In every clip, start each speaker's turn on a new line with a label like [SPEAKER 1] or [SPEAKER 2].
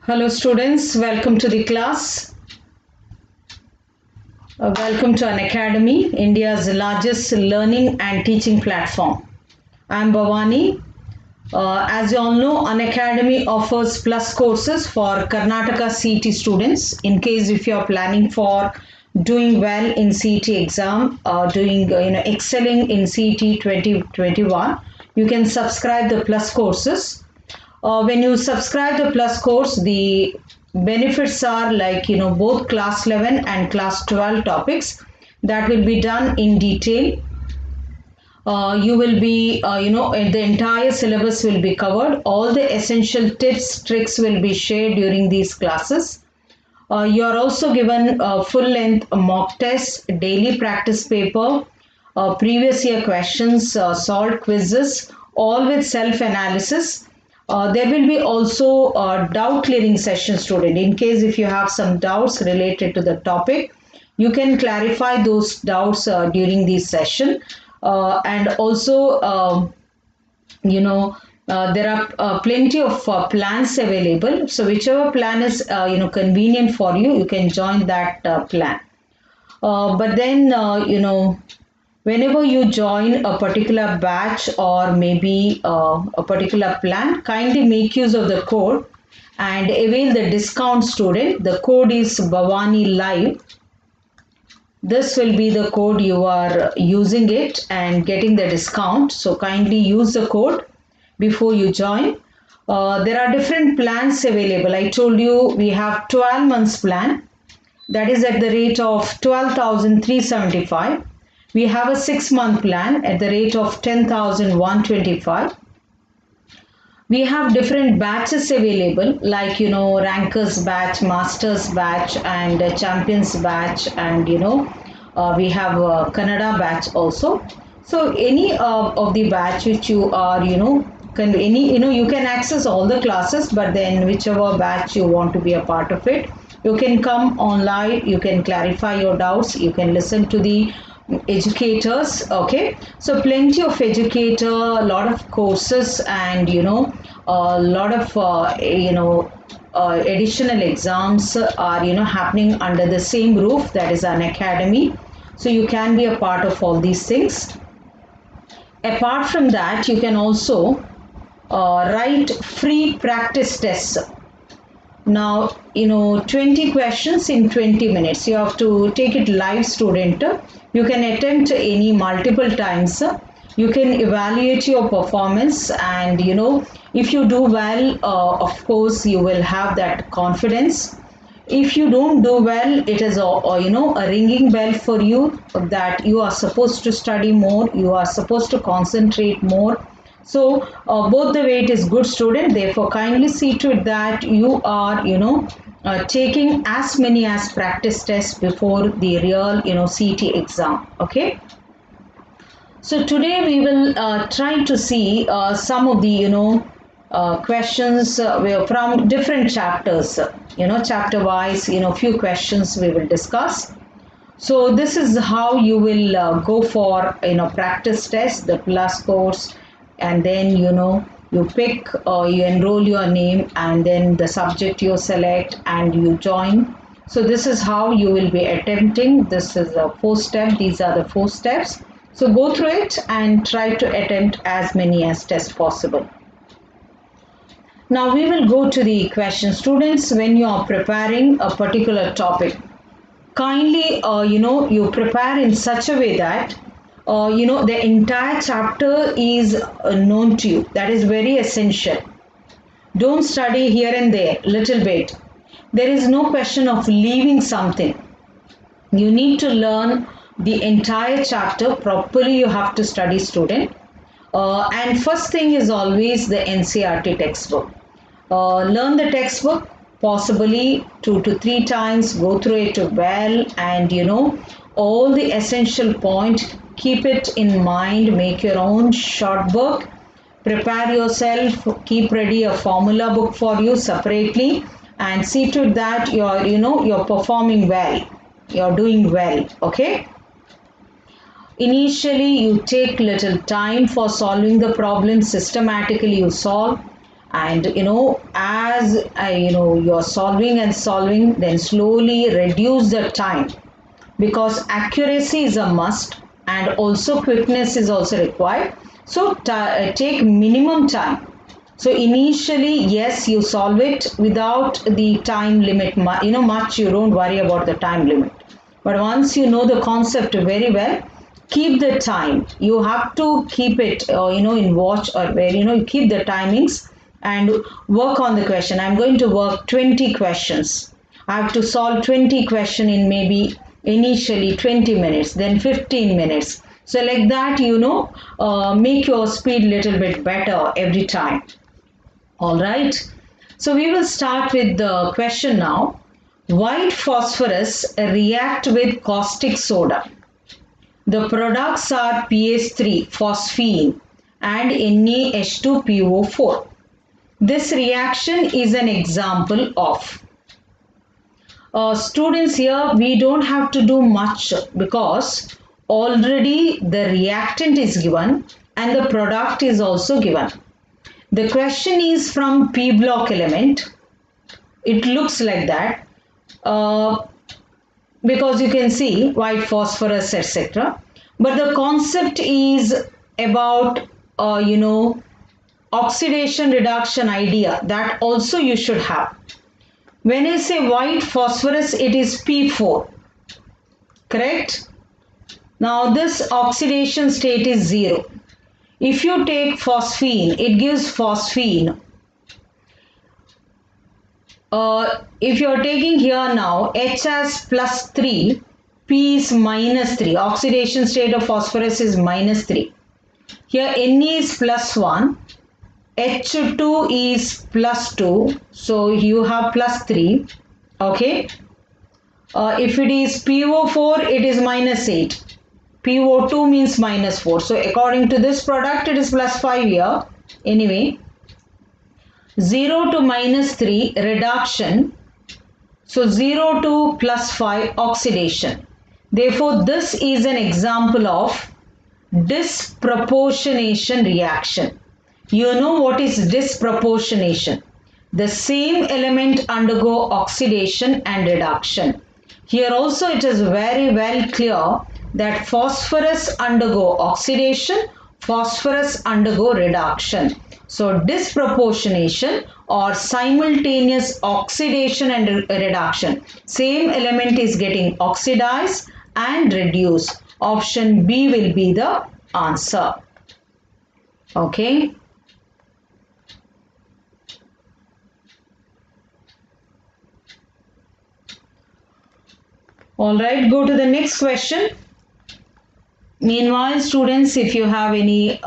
[SPEAKER 1] Hello students, welcome to the class. Welcome to Unacademy, India's largest learning and teaching platform. I am Bhavani. As you all know, Unacademy offers plus courses for Karnataka CET students. In case if you are planning for doing well in CET exam, excelling in CET 2021, you can subscribe the plus courses. When you subscribe the plus course, the benefits are like both class 11 and class 12 topics that will be done in detail. You will be the entire syllabus will be covered. All the essential tips, tricks will be shared during these classes. You are also given full length mock tests, daily practice paper, previous year questions, solved quizzes, all with self analysis. There will be also a doubt clearing session, student. In case if you have some doubts related to the topic, you can clarify those doubts during this session. And also, there are plenty of plans available. So whichever plan is convenient for you, you can join that plan. But then whenever you join a particular batch or maybe a particular plan, kindly make use of the code and avail the discount, student. The code is Bhavani Live. This will be the code you are using it and getting the discount. So kindly use the code before you join. There are different plans available. I told you we have 12 months plan. That is at the rate of 12,375. We have a 6-month plan at the rate of 10,125. We have different batches available like rankers batch, masters batch and champions batch, and we have a Kannada batch also. So any of the batch which you are you can access all the classes, but then whichever batch you want to be a part of it, you can come online, you can clarify your doubts, you can listen to the educators. Okay, so plenty of educator, a lot of courses, and a lot of additional exams are happening under the same roof, that is Unacademy. So you can be a part of all these things. Apart from that, you can also write free practice tests. Now 20 questions in 20 minutes. You have to take it live, student. You can attempt any multiple times. You can evaluate your performance, and if you do well, of course you will have that confidence. If you don't do well, it is a ringing bell for you that you are supposed to study more, you are supposed to concentrate more. So both the way it is good, student. Therefore kindly see to it that you are taking as many as practice tests before the real CET exam. Okay, so today we will try to see some of the questions from different chapters. Chapter wise few questions we will discuss. So this is how you will go for practice test, the plus course, and then you pick you enroll your name, and then the subject you select and you join. So this is how you will be attempting. This is a 4-step. These are the 4 steps. So go through it and try to attempt as many as tests possible. Now we will go to the question, students. When you are preparing a particular topic, kindly you prepare in such a way that the entire chapter is known to you. That is very essential. Don't study here and there, little bit. There is no question of leaving something. You need to learn the entire chapter properly. You have to study, student. And first thing is always the NCERT textbook. Learn the textbook, possibly 2 to 3 times. Go through it well, and all the essential point. Keep it in mind. Make your own short book. Prepare yourself. Keep ready a formula book for you separately, and see to it that you're performing well. You're doing well. Okay. Initially, you take little time for solving the problem. Systematically, you solve, And as you're solving and solving, then slowly reduce the time, because accuracy is a must and also quickness is also required. So take minimum time. So initially, yes, you solve it without the time limit. Much you don't worry about the time limit. But once you know the concept very well, keep the time. You have to keep it, in watch, or where, you keep the timings and work on the question. I'm going to work 20 questions. I have to solve 20 questions in maybe initially 20 minutes, then 15 minutes. So like that, make your speed little bit better every time. All right. So we will start with the question now. White phosphorus react with caustic soda. The products are PH3 phosphine and NaH2PO4. This reaction is an example of. Students, here we don't have to do much because already the reactant is given and the product is also given. The question is from P block element. It looks like that because you can see white phosphorus, etc. But the concept is about oxidation reduction idea, that also you should have. When I say white phosphorus, it is P4, correct? Now this oxidation state is 0. If you take phosphine, it gives phosphine. If you are taking here now, H as +3, P is -3. Oxidation state of phosphorus is -3. Here Na is +1. H2 is +2, so you have +3. Okay. If it is PO4, it is -8. PO2 means -4. So according to this product, it is +5 here. Anyway, 0 to -3 reduction. So 0 to +5 oxidation. Therefore, this is an example of disproportionation reaction. You know what is disproportionation? The same element undergo oxidation and reduction. Here also it is very well clear that phosphorus undergo oxidation, phosphorus undergo reduction. So disproportionation or simultaneous oxidation and reduction. Same element is getting oxidized and reduced. Option B will be the answer. Okay. All right, go to the next question. Meanwhile, students, if you have any,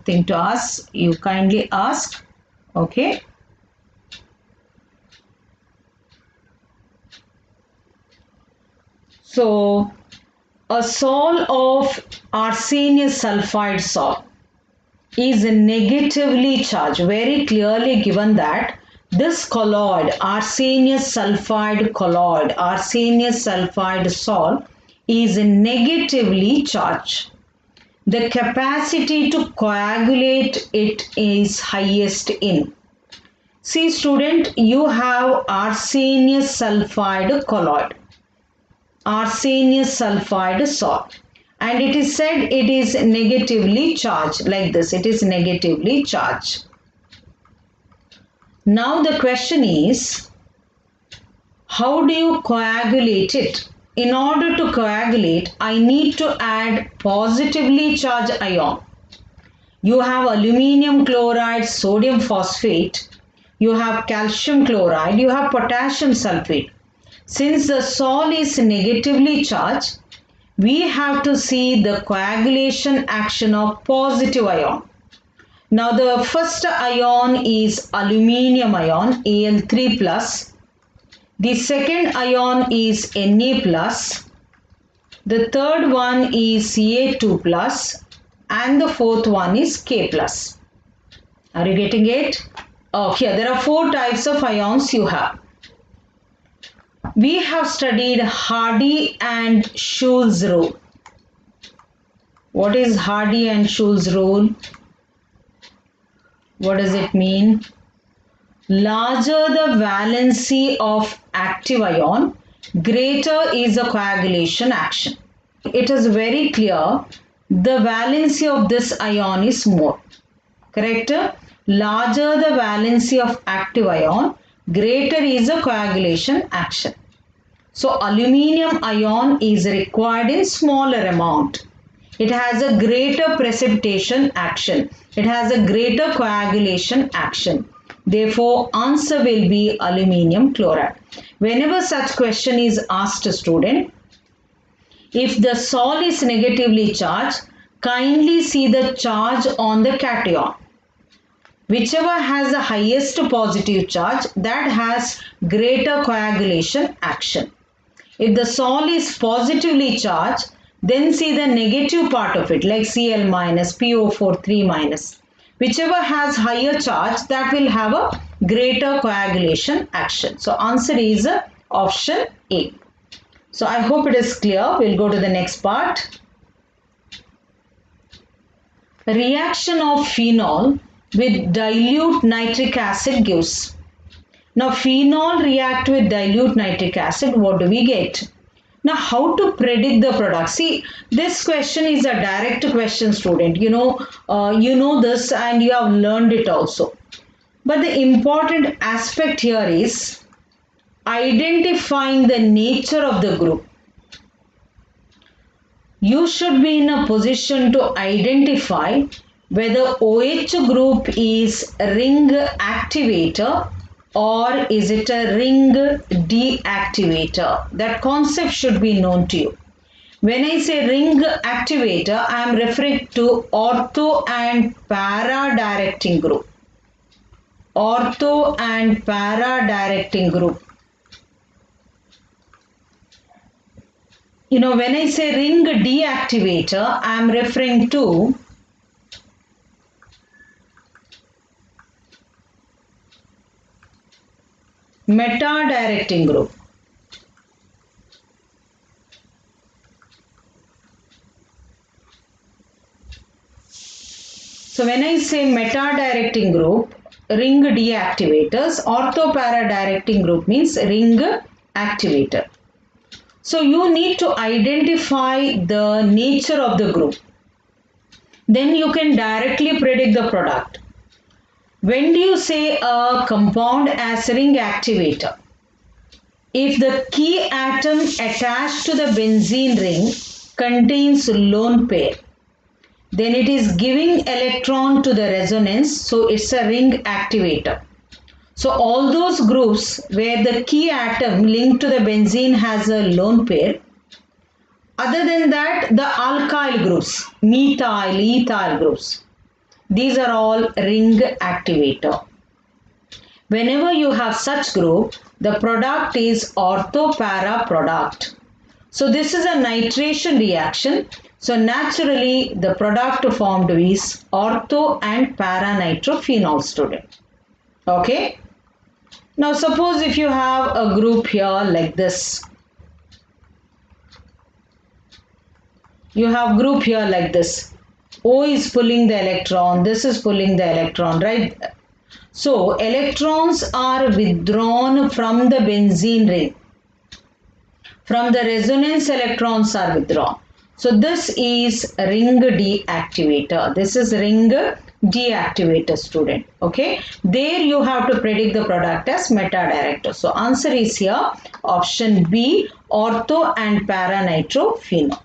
[SPEAKER 1] thing to ask, you kindly ask. Okay. So, a sol of arsenious sulfide salt is negatively charged. Very clearly given that this colloid, arsenious sulfide salt is negatively charged. The capacity to coagulate it is highest in. See student, you have arsenious sulfide colloid, arsenious sulfide salt, and it is said it is negatively charged like this. It is negatively charged. Now the question is, how do you coagulate it? In order to coagulate, I need to add positively charged ion. You have aluminium chloride, sodium phosphate, you have calcium chloride, you have potassium sulfate. Since the sol is negatively charged, we have to see the coagulation action of positive ion. Now the first ion is aluminium ion, Al3 plus. The second ion is Na plus. The third one is Ca2 plus. And the fourth one is K plus. Are you getting it? Okay, there are 4 types of ions you have. We have studied Hardy and Schulze rule. What is Hardy and Schulze rule? What does it mean? larger the valency of active ion, greater is the coagulation action. It is very clear the valency of this ion is more. Correct? Larger the valency of active ion, greater is the coagulation action. So aluminium ion is required in smaller amount. It has a greater precipitation action. It has a greater coagulation action. Therefore, answer will be aluminium chloride. Whenever such question is asked to student, if the sol is negatively charged, kindly see the charge on the cation. Whichever has the highest positive charge, that has greater coagulation action. If the sol is positively charged, then see the negative part of it, like Cl minus, PO4 3 minus. Whichever has higher charge, that will have a greater coagulation action. So answer is option A. So I hope it is clear. We'll go to the next part. Reaction of phenol with dilute nitric acid gives. Now phenol react with dilute nitric acid. What do we get? Now how to predict the product? See, this question is a direct question, student. You know this and you have learned it also. But the important aspect here is identifying the nature of the group. You should be in a position to identify whether OH group is ring activator or is it a ring deactivator. That concept should be known to you. When I say ring activator, I am referring to ortho and para directing group. Ortho and para directing group. When I say ring deactivator, I am referring to meta-directing group. So when I say meta-directing group, ring deactivators, ortho-para-directing group means ring activator. So you need to identify the nature of the group. Then you can directly predict the product. When do you say a compound as ring activator? If the key atom attached to the benzene ring contains lone pair, then it is giving electron to the resonance, so it's a ring activator. So all those groups where the key atom linked to the benzene has a lone pair, other than that the alkyl groups, methyl, ethyl groups, these are all ring activator. Whenever you have such group, the product is ortho-para product. So this is a nitration reaction. So naturally the product formed is ortho and para-nitrophenol, student. Okay. Now suppose if you have a group here like this. You have group here like this. O is pulling the electron, this is pulling the electron, right? So electrons are withdrawn from the benzene ring. From the resonance, electrons are withdrawn. So this is ring deactivator. This is ring deactivator, student. Okay. There you have to predict the product as meta-director. So answer is here option B, ortho and para-nitrophenol.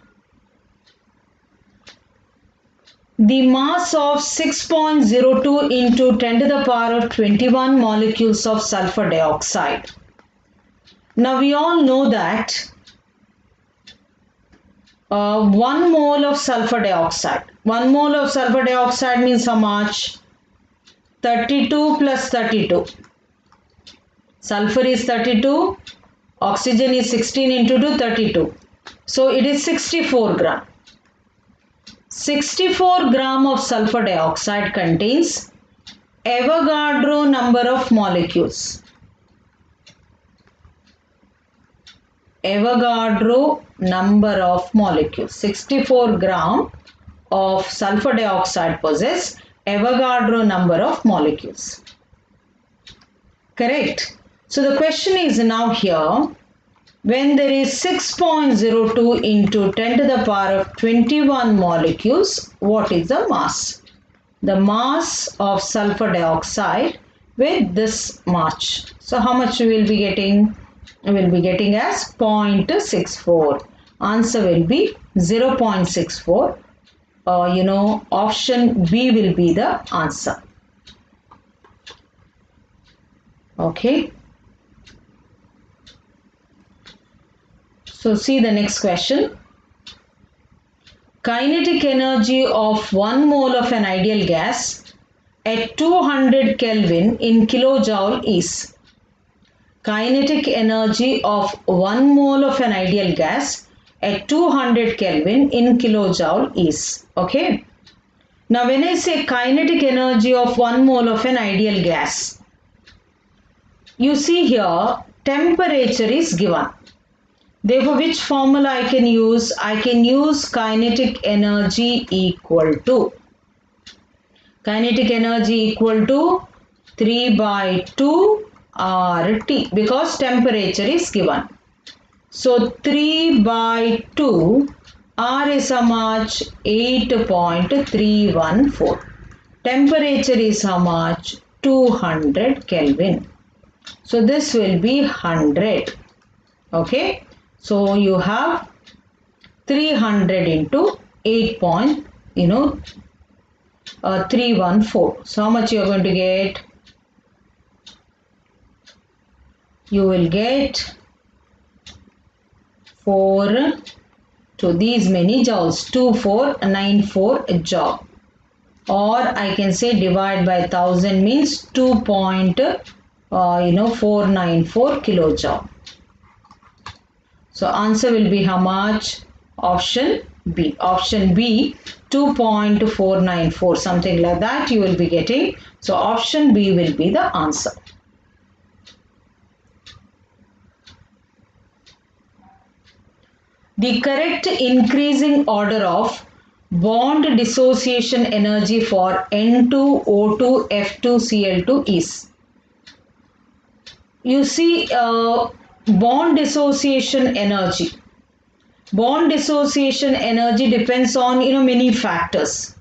[SPEAKER 1] The mass of 6.02 into 10 to the power of 21 molecules of sulfur dioxide. Now we all know that 1 mole of sulfur dioxide. 1 mole of sulfur dioxide means how much? 32 plus 32. Sulfur is 32. Oxygen is 16 into 2, 32. So it is 64 gram. 64 gram of sulfur dioxide contains Avogadro number of molecules. Avogadro number of molecules. 64 gram of sulfur dioxide possess Avogadro number of molecules. Correct. So the question is now here, when there is 6.02 into 10 to the power of 21 molecules, what is the mass? The mass of sulfur dioxide with this much. So how much we will be getting? We will be getting as 0.64. Answer will be 0.64. Option B will be the answer. Okay. So see the next question. Kinetic energy of 1 mole of an ideal gas at 200 Kelvin in kilojoule is. Kinetic energy of 1 mole of an ideal gas at 200 Kelvin in kilojoule is. Okay. Now when I say kinetic energy of 1 mole of an ideal gas, you see here temperature is given. Therefore, which formula I can use? I can use kinetic energy equal to 3 by 2 RT because temperature is given. So 3 by 2 R is how much? 8.314. Temperature is how much? 200 Kelvin. So this will be 100. Okay. So you have 300 into 8.314. So how much you are going to get? You will get 4 to these many joules, 2494 joule, or I can say divide by 1000 means 2.494 kilojoule. So answer will be how much? Option B. Option B, 2.494, something like that you will be getting. So option B will be the answer. The correct increasing order of bond dissociation energy for N2O2 F2Cl2 is. You see bond dissociation energy. Bond dissociation energy depends on many factors.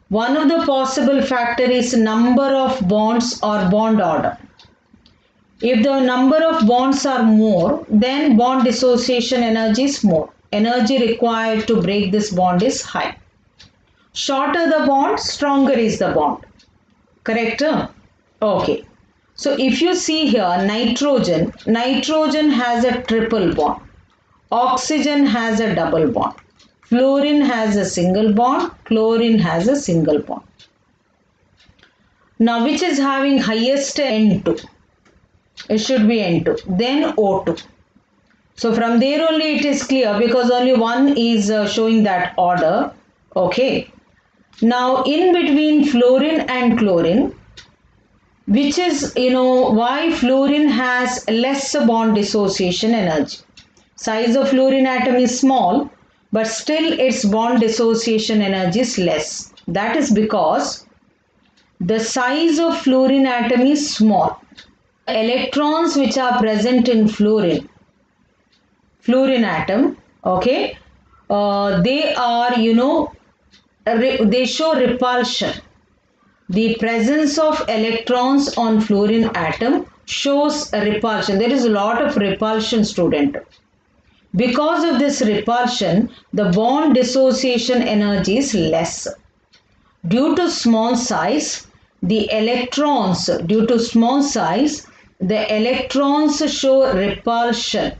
[SPEAKER 1] One of the possible factor is number of bonds or bond order. If the number of bonds are more, then bond dissociation energy is more. Energy required to break this bond is high. Shorter the bond, stronger is the bond. Correct? Okay. So if you see here nitrogen has a triple bond. Oxygen has a double bond. Fluorine has a single bond. Chlorine has a single bond. Now which is having highest N2? It should be N2. Then O2. So from there only it is clear because only one is showing that order. Okay. Now in between fluorine and chlorine, which is why fluorine has less bond dissociation energy. Size of fluorine atom is small, but still its bond dissociation energy is less. That is because the size of fluorine atom is small. Electrons which are present in fluorine atom, okay, they are they show repulsion. The presence of electrons on fluorine atom shows a repulsion. There is a lot of repulsion, student. Because of this repulsion, the bond dissociation energy is less. Due to small size, the electrons show repulsion.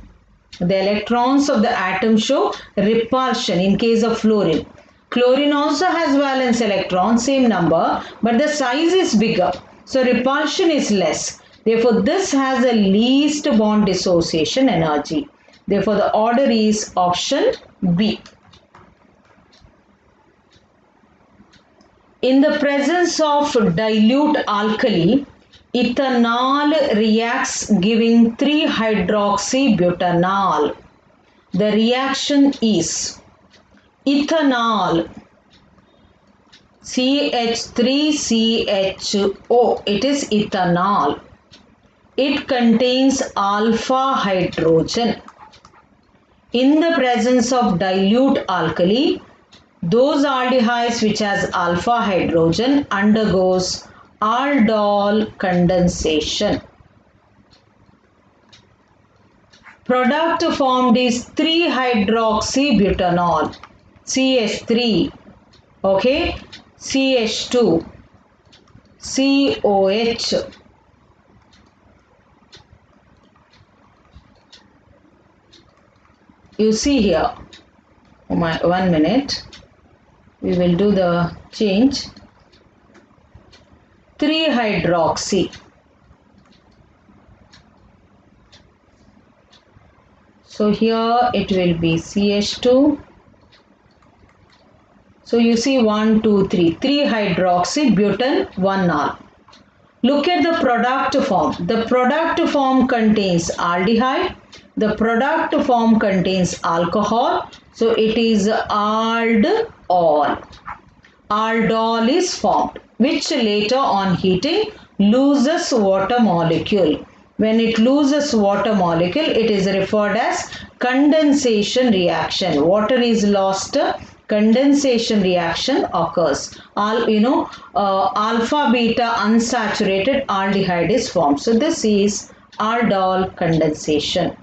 [SPEAKER 1] The electrons of the atom show repulsion in case of fluorine. Chlorine also has valence electron, same number, but the size is bigger. So repulsion is less. Therefore, this has the least bond dissociation energy. Therefore, the order is option B. In the presence of dilute alkali, ethanol reacts giving 3-hydroxybutanol. The reaction is ethanol CH3CHO. It is ethanol. it contains alpha hydrogen. In the presence of dilute alkali, those aldehydes which has alpha hydrogen undergoes aldol condensation. Product formed is 3-hydroxybutanol, CH3, okay, CH2, COH. You see here, 1 minute, we will do the change, 3-hydroxy. So here it will be CH2. So you see 1, 2, 3, 3-hydroxybutane 1-ol. Look at the product form. The product form contains aldehyde. The product form contains alcohol. So it is aldol. Aldol is formed, which later on heating loses water molecule. When it loses water molecule, it is referred as condensation reaction. Water is lost, condensation reaction occurs. Alpha beta unsaturated aldehyde is formed. So this is aldol condensation.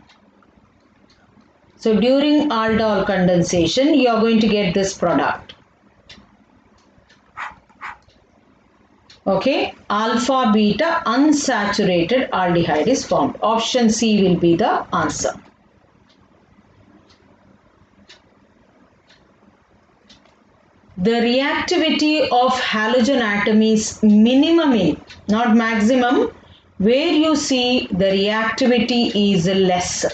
[SPEAKER 1] So during aldol condensation, you are going to get this product. Okay, alpha beta unsaturated aldehyde is formed. Option C will be the answer. The reactivity of halogen atom is minimum in, not maximum, where you see the reactivity is less.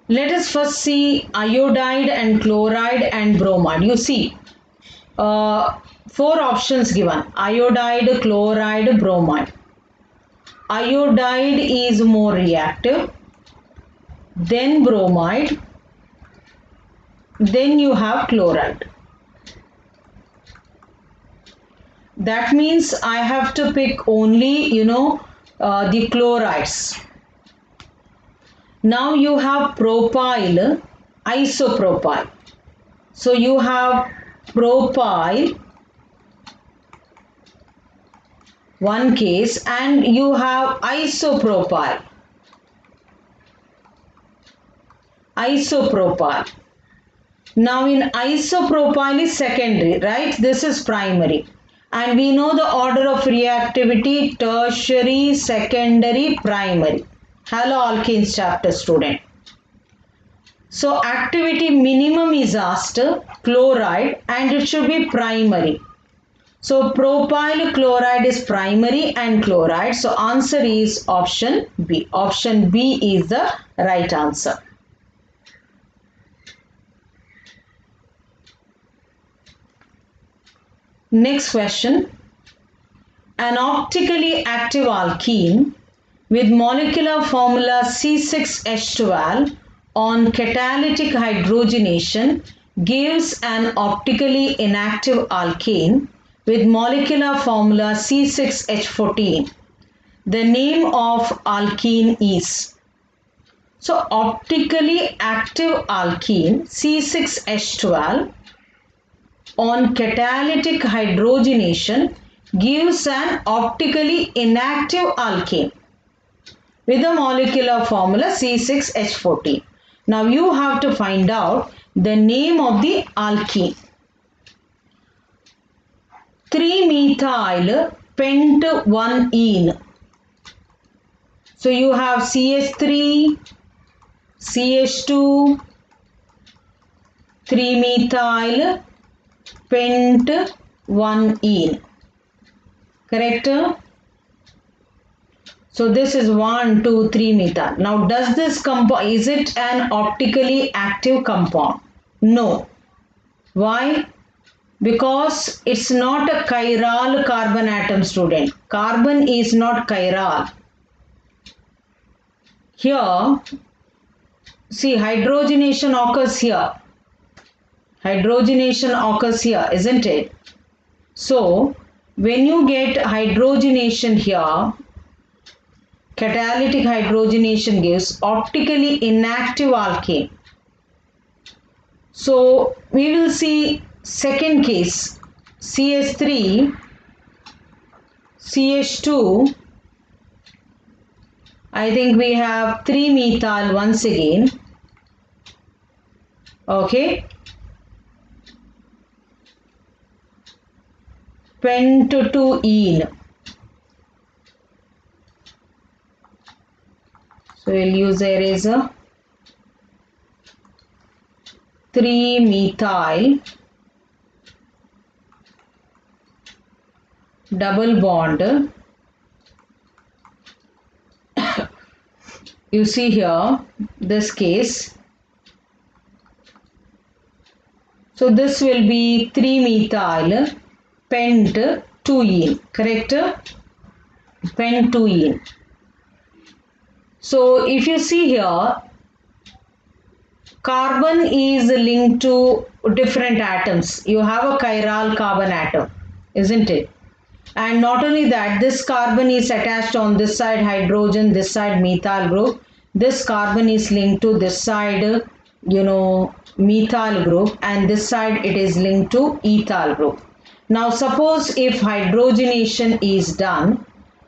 [SPEAKER 1] Let us first see iodide and chloride and bromide. You see 4 options given: iodide, chloride, bromide. Iodide is more reactive, then bromide, then you have chloride. That means I have to pick only the chlorides. Now you have propyl, isopropyl. So you have propyl, one case, and you have isopropyl. Isopropyl. Now in isopropyl is secondary, right? This is primary. And we know the order of reactivity: tertiary, secondary, primary. Hello alkenes chapter student. So activity minimum is asked, chloride, and it should be primary. So propyl chloride is primary and chloride. So answer is option B. Option B is the right answer. Next question. An optically active alkene with molecular formula C6H12 on catalytic hydrogenation gives an optically inactive alkane with molecular formula C6H14. The name of alkene is. So optically active alkene C6H12 on catalytic hydrogenation gives an optically inactive alkane with the molecular formula C6H14. Now you have to find out the name of the alkene. 3-methyl pent-1-ene. So you have CH3, CH2, 3-methyl pent-1-ene. Correct? So this is 1, 2, 3-methyl. Now does this compound, is it an optically active compound? No. Why? Because it's not a chiral carbon atom, student. Carbon is not chiral. Here, see, hydrogenation occurs here. Hydrogenation occurs here, isn't it? So when you get hydrogenation here, catalytic hydrogenation gives optically inactive alkane. So we will see second case, CH3, CH2, I think we have 3-methyl once again, okay, pent-2-ene. So we'll use eraser. 3-methyl double bond. You see here this case. So this will be 3-methyl pent-2-ene, correct? Pent-2-ene. So if you see here, carbon is linked to different atoms. You have a chiral carbon atom, isn't it? And not only that, this carbon is attached on this side hydrogen, this side methyl group. This carbon is linked to this side, methyl group, and this side it is linked to ethyl group. Now suppose if hydrogenation is done,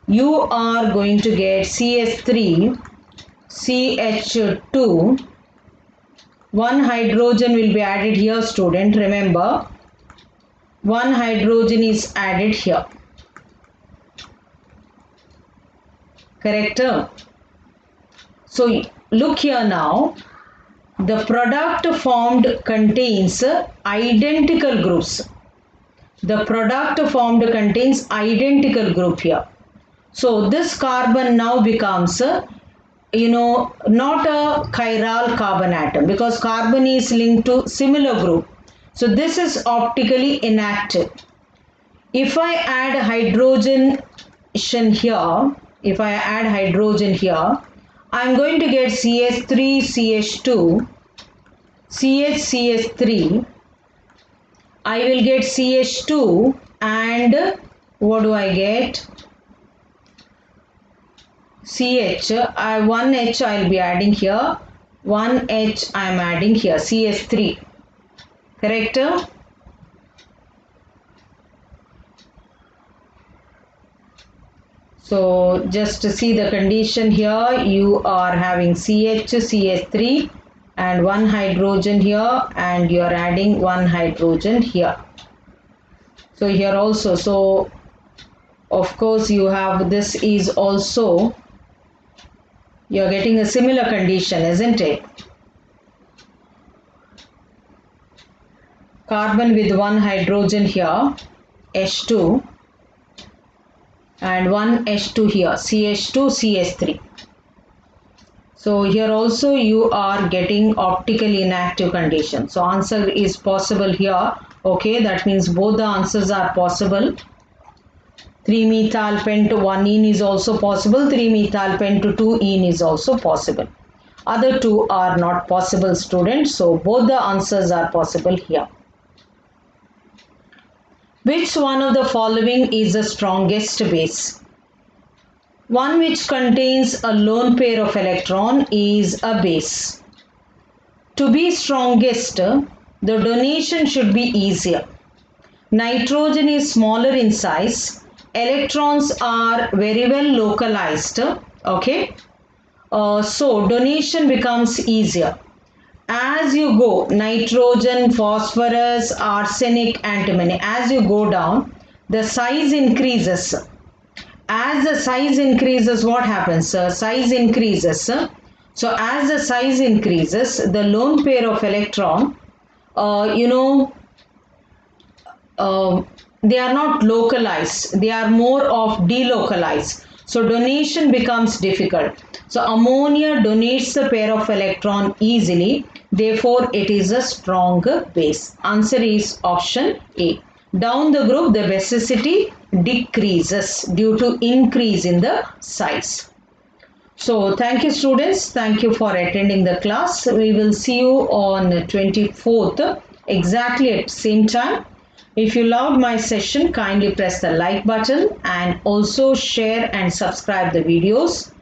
[SPEAKER 1] you are going to get CH3, CH2, one hydrogen will be added here, student, remember, one hydrogen is added here, correct? So look here now, the product formed contains identical groups. The product formed contains identical group here. So this carbon now becomes, not a chiral carbon atom, because carbon is linked to similar group. So this is optically inactive. If I add hydrogen here, I'm going to get CH3, CH2, CH3. I will get CH2 and what do I get? CH, one H I will be adding here, one H I am adding here, CH3, correct? So just to see the condition here, you are having CH, CH3 and one hydrogen here, and you are adding one hydrogen here. So here also, so of course you have, this is also, you are getting a similar condition, isn't it? Carbon with one hydrogen here, H2, and one H2 here, CH2, CH3. So here also you are getting optically inactive condition. So answer is possible here. Okay, that means both the answers are possible. 3-methyl pent-1-ene is also possible. 3-methyl pent-2-ene is also possible. Other two are not possible, students. So both the answers are possible here. Which one of the following is the strongest base? One which contains a lone pair of electron is a base. To be strongest, the donation should be easier. Nitrogen is smaller in size. Electrons are very well localized. Okay. So donation becomes easier. As you go, nitrogen, phosphorus, arsenic, antimony, as you go down, the size increases. As the size increases, what happens? Size increases. So as the size increases, the lone pair of electron, they are not localized. They are more of delocalized. So donation becomes difficult. So ammonia donates the pair of electron easily. Therefore, it is a stronger base. Answer is option A. Down the group, the basicity decreases due to increase in the size. So, thank you students. Thank you for attending the class. We will see you on 24th exactly at same time. If you loved my session, kindly press the like button and also share and subscribe the videos.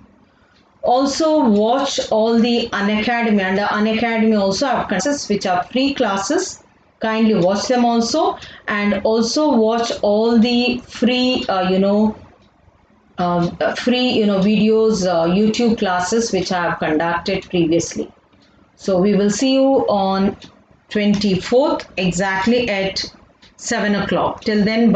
[SPEAKER 1] Also watch all the Unacademy. Under Unacademy also have classes which are free classes. Kindly watch them also, and also watch all the free videos, YouTube classes which I have conducted previously. So we will see you on 24th exactly at 7 o'clock. Till then,